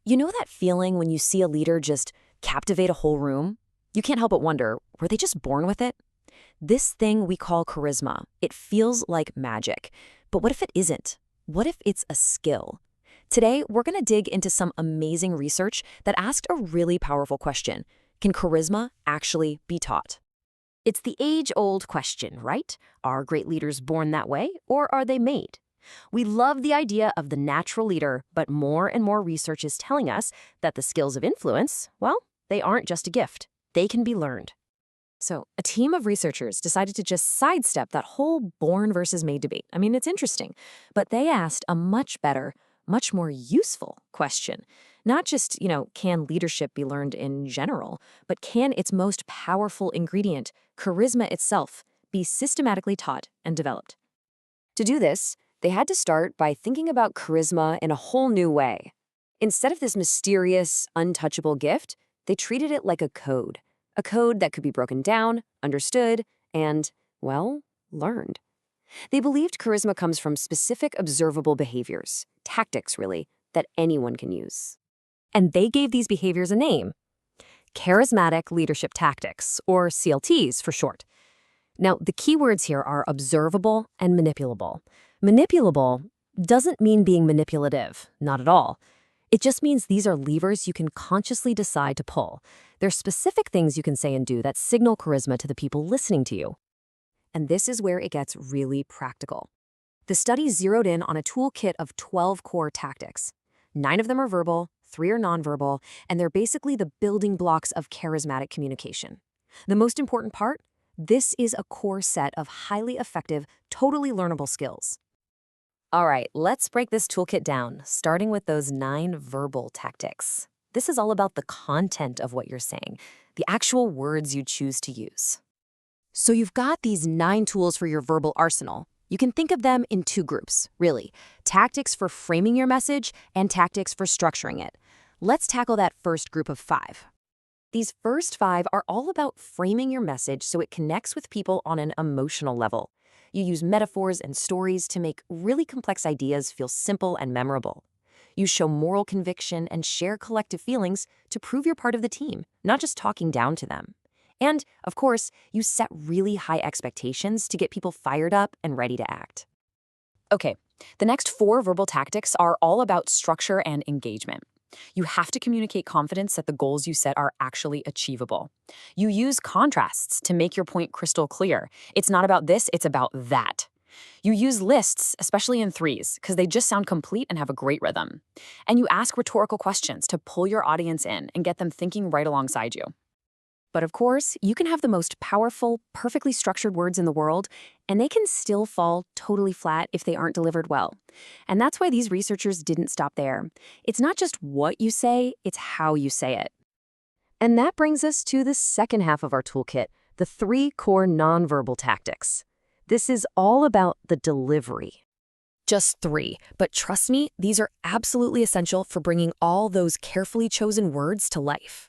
You know that feeling when you see a leader just captivate a whole room? You can't help but wonder, were they just born with it? This thing we call charisma, it feels like magic. But what if it isn't? What if it's a skill? Today, we're going to dig into some amazing research that asked a really powerful question. Can charisma actually be taught? It's the age-old question, right? Are great leaders born that way, or are they made? We love the idea of the natural leader, but more and more research is telling us that the skills of influence, well, they aren't just a gift. They can be learned. So, a team of researchers decided to just sidestep that whole born versus made debate. I mean, it's interesting, but they asked a much better, much more useful question. Not just, can leadership be learned in general, but can its most powerful ingredient, charisma itself, be systematically taught and developed? To do this, they had to start by thinking about charisma in a whole new way. Instead of this mysterious, untouchable gift, they treated it like a code that could be broken down, understood, and, well, learned. They believed charisma comes from specific observable behaviors, tactics really, that anyone can use. And they gave these behaviors a name: Charismatic Leadership Tactics, or CLTs for short. Now, the key words here are observable and manipulable. Manipulable doesn't mean being manipulative, not at all. It just means these are levers you can consciously decide to pull. They're specific things you can say and do that signal charisma to the people listening to you. And this is where it gets really practical. The study zeroed in on a toolkit of 12 core tactics. 9 of them are verbal, 3 are nonverbal, and they're basically the building blocks of charismatic communication. The most important part? This is a core set of highly effective, totally learnable skills. All right, let's break this toolkit down, starting with those 9 verbal tactics. This is all about the content of what you're saying, the actual words you choose to use. So you've got these 9 tools for your verbal arsenal. You can think of them in 2 groups, really. Tactics for framing your message and tactics for structuring it. Let's tackle that first group of 5. These first 5 are all about framing your message so it connects with people on an emotional level. You use metaphors and stories to make really complex ideas feel simple and memorable. You show moral conviction and share collective feelings to prove you're part of the team, not just talking down to them. And, of course, you set really high expectations to get people fired up and ready to act. Okay, the next 4 verbal tactics are all about structure and engagement. You have to communicate confidence that the goals you set are actually achievable. You use contrasts to make your point crystal clear. It's not about this, it's about that. You use lists, especially in 3s, because they just sound complete and have a great rhythm. And you ask rhetorical questions to pull your audience in and get them thinking right alongside you. But of course, you can have the most powerful, perfectly structured words in the world, and they can still fall totally flat if they aren't delivered well. And that's why these researchers didn't stop there. It's not just what you say, it's how you say it. And that brings us to the second half of our toolkit, the 3 core nonverbal tactics. This is all about the delivery. Just 3, but trust me, these are absolutely essential for bringing all those carefully chosen words to life.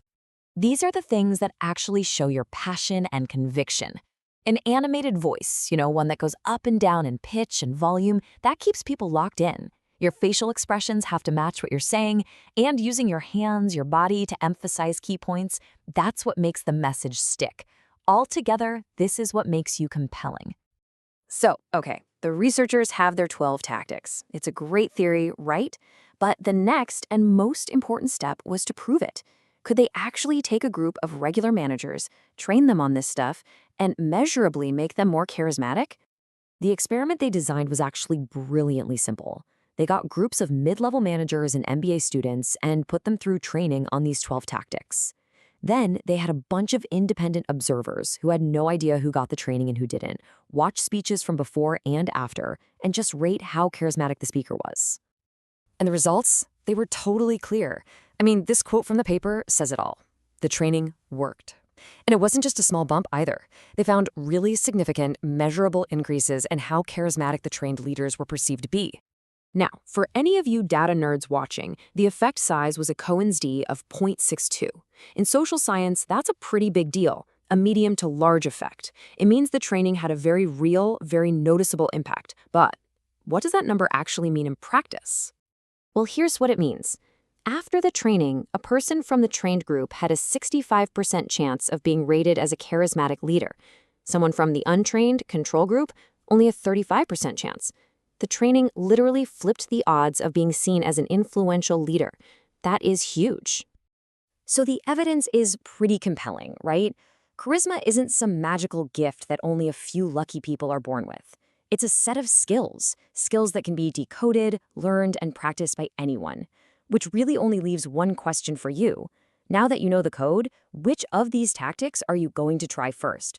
These are the things that actually show your passion and conviction. An animated voice, one that goes up and down in pitch and volume, that keeps people locked in. Your facial expressions have to match what you're saying, and using your hands, your body to emphasize key points, that's what makes the message stick. Altogether, this is what makes you compelling. So, okay, the researchers have their 12 tactics. It's a great theory, right? But the next and most important step was to prove it. Could they actually take a group of regular managers, train them on this stuff, and measurably make them more charismatic? The experiment they designed was actually brilliantly simple. They got groups of mid-level managers and MBA students and put them through training on these 12 tactics. Then they had a bunch of independent observers who had no idea who got the training and who didn't, watch speeches from before and after, and just rate how charismatic the speaker was. And the results? They were totally clear. I mean, this quote from the paper says it all. The training worked. And it wasn't just a small bump either. They found really significant, measurable increases in how charismatic the trained leaders were perceived to be. Now, for any of you data nerds watching, the effect size was a Cohen's d of 0.62. In social science, that's a pretty big deal, a medium to large effect. It means the training had a very real, very noticeable impact. But what does that number actually mean in practice? Well, here's what it means. After the training, a person from the trained group had a 65% chance of being rated as a charismatic leader. Someone from the untrained control group, only a 35% chance. The training literally flipped the odds of being seen as an influential leader. That is huge. So the evidence is pretty compelling, right? Charisma isn't some magical gift that only a few lucky people are born with. It's a set of skills that can be decoded, learned, and practiced by anyone. Which really only leaves one question for you. Now that you know the code, which of these tactics are you going to try first?